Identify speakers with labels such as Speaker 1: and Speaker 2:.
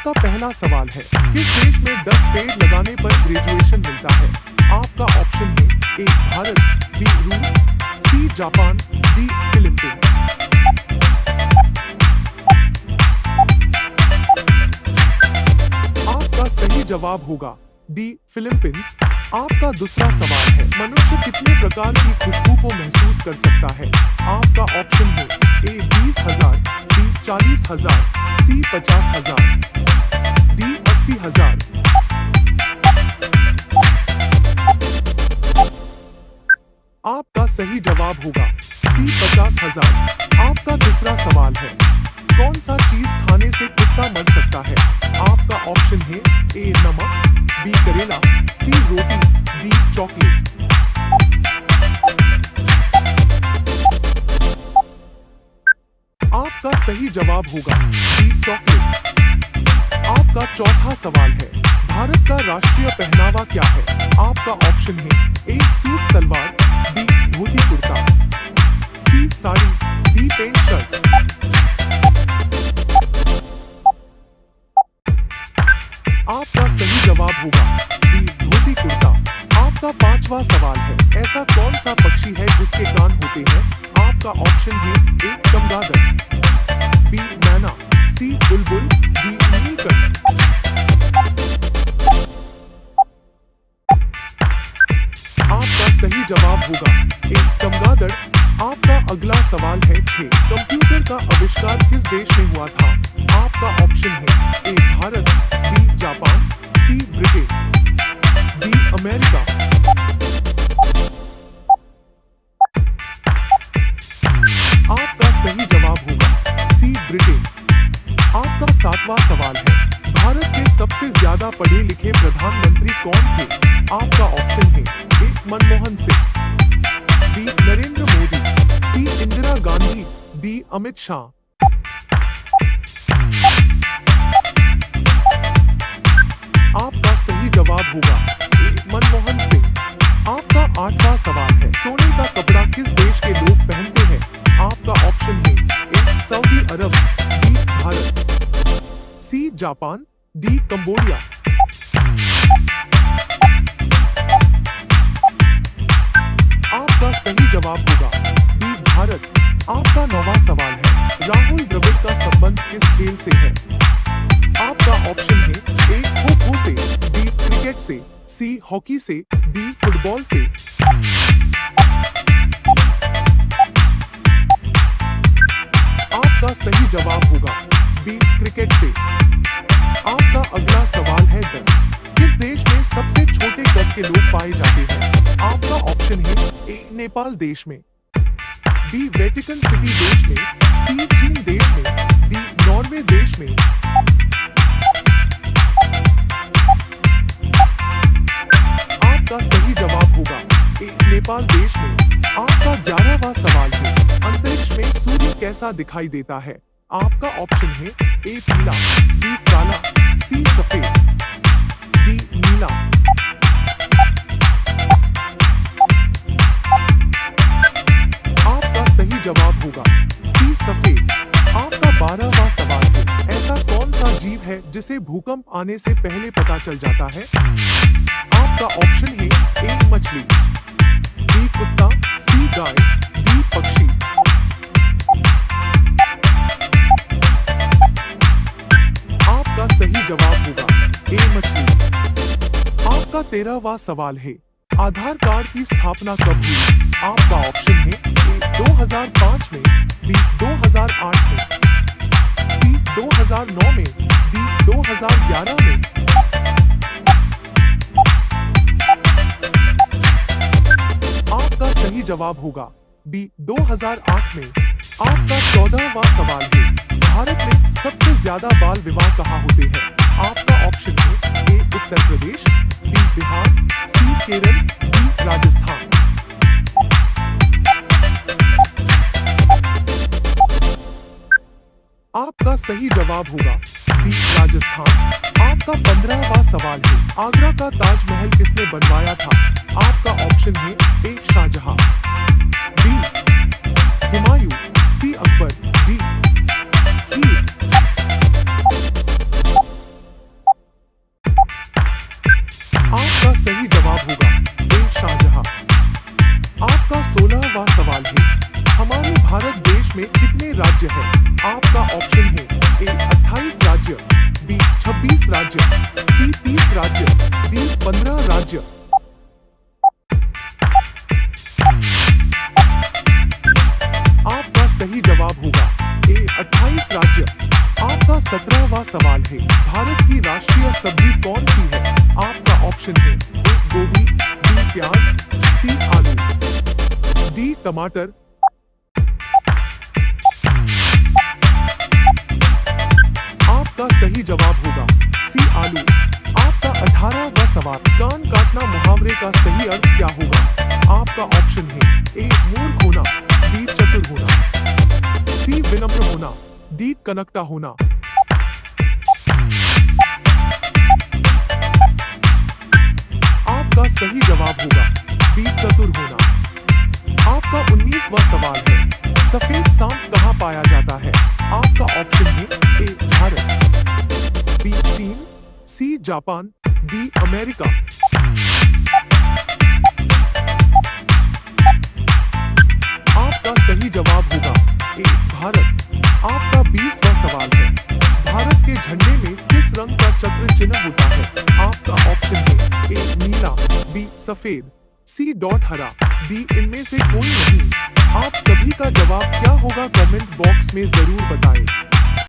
Speaker 1: आपका पहला सवाल है, किस देश में 10 पेड़ लगाने पर ग्रेजुएशन मिलता है? आपका ऑप्शन है ए भारत, बी रूस, सी जापान, डी फिलीपींस। आपका सही जवाब होगा डी फिलीपींस। आपका दूसरा सवाल है, मनुष्य कितने प्रकार की खुशबू को महसूस कर सकता है? आपका ऑप्शन है ए 20,000, बी 40,000, सी 50,000, डी 80,000। आपका सही जवाब होगा सी 50,000। आपका तीसरा सवाल है, कौन सा चीज खाने से कुत्ता मर सकता है? आपका ऑप्शन है ए नमक, बी करेला, सी रोटी, डी चॉकलेट। आपका सही जवाब होगा डी चॉकलेट। आपका चौथा सवाल है, भारत का राष्ट्रीय पहनावा क्या है? आपका ऑप्शन है A suit salwar, B dhoti kurta, C sari, D pant shirt. आपका सही जवाब होगा बी धोती कुर्ता। आपका पांचवा सवाल है, ऐसा कौन सा पक्षी है जिसके कान होते हैं? आपका ऑप्शन है ए चमगादड़, बी मैना, सी बुलबुल, डी नीलकंठ। आपका सही जवाब होगा ए चमगादड़। आपका अगला सवाल है 6, कंप्यूटर का आविष्कार किस देश में हुआ था? आपका ऑप्शन है ए भारत, बी जापान, सी ब्रिटेन, डी अमेरिका। आपका सही जवाब होगा सी ब्रिटेन। आपका 7वां सवाल है, भारत के सबसे ज्यादा पढ़े लिखे प्रधानमंत्री कौन थे? आपका ऑप्शन है ए मनमोहन सिंह, बी नरेंद्र मोदी, सी इंदिरा गांधी, डी अमित शाह। आपका सही जवाब होगा ए मनमोहन सिंह। आपका 8वां सवाल है, सोने का कपड़ा किस देश के लोग पहनते हैं? आपका ऑप्शन है A Saudi Arab, B Bharat, C Japan, D Cambodia. आपका सही जवाब होगा बी भारत। आपका 9वां सवाल है, राहुल द्रविड़ का संबंध किस खेल से है? आपका ऑप्शन है ए खो-खो से, बी क्रिकेट से, सी हॉकी से, डी फुटबॉल से। आपका सही जवाब होगा बी क्रिकेट से। आपका अगला सवाल है 10, किस देश में सबसे छोटे कद के लोग पाए जाते हैं? आपका ऑप्शन है ए नेपाल देश में, बी वेटिकन सिटी देश में, सी चीन देश में, डी नॉर्वे देश में। आपका सही जवाब होगा ए नेपाल देश में। आपका 11वां सवाल है, अंतरिक्ष में सूर्य कैसा दिखाई देता है? आपका ऑप्शन है ए पीला, बी काला, सी सफेद, डी नीला। आपका सही जवाब होगा सी सफेद। आपका 12वां सवाल है, ऐसा कौन सा जीव है जिसे भूकंप आने से पहले पता चल जाता है? आपका ऑप्शन है ए मछली, बी कुत्ता, सी गाय, डी पक्षी। आपका सही जवाब होगा ए मछली। आपका 13वां सवाल है, आधार कार्ड की स्थापना कब हुई? आपका ऑप्शन है ए 2005 में, बी 2008 में, सी 2009 में, डी 2011 में। आपका सही जवाब होगा बी 2008 में। आपका 14वां सवाल है, भारत में सबसे ज्यादा बाल विवाह कहाँ होते हैं? आपका ऑप्शन है ए उत्तर प्रदेश, बी बिहार, सी केरल, डी राजस्थान। आपका सही जवाब होगा बी राजस्थान। आपका 15वां सवाल है, आगरा का ताजमहल किसने बनवाया था? आपका ऑप्शन है ए शाहजहां, बी हुमायूं, सी अकबर, डी हीर। सही जवाब होगा ए शाहजहां। आपका 16वां सवाल है, हमारे भारत देश में कितने राज्य हैं? आपका ऑप्शन है ए 28 राज्य, बी 26 राज्य, सी 30 राज्य, डी 15 राज्य। आपका सही जवाब होगा ए 28 राज्य। आपका 17वां सवाल है, भारत की राष्ट्रीय सब्जी कौन सी है? आपका ऑप्शन है ए गोभी, बी प्याज, सी आलू, डी टमाटर। आपका सही जवाब होगा सी आलू। आपका 18वां सवाल, कान काटना मुहावरे का सही अर्थ क्या होगा? आपका ऑप्शन है ए मूर्ख होना, बी चतुर होना, सी विनम्र होना, डी कनकटा होना। आपका सही जवाब होगा बी चतुर होना। आपका 19वां सवाल है, सफेद सांप कहाँ पाया जाता है? आपका ऑप्शन है ए भारत, बी चीन, सी जापान, डी अमेरिका। आपका सही जवाब होगा ए भारत। आपका 20वां सवाल है, भारत के झंडे में किस रंग का चक्र चिन्ह होता है? आपका ऑप्शन है ए नीला, बी सफेद, सी डॉट हरा, डी इनमें से कोई नहीं। आप सभी का जवाब क्या होगा कमेंट बॉक्स में जरूर बताएं।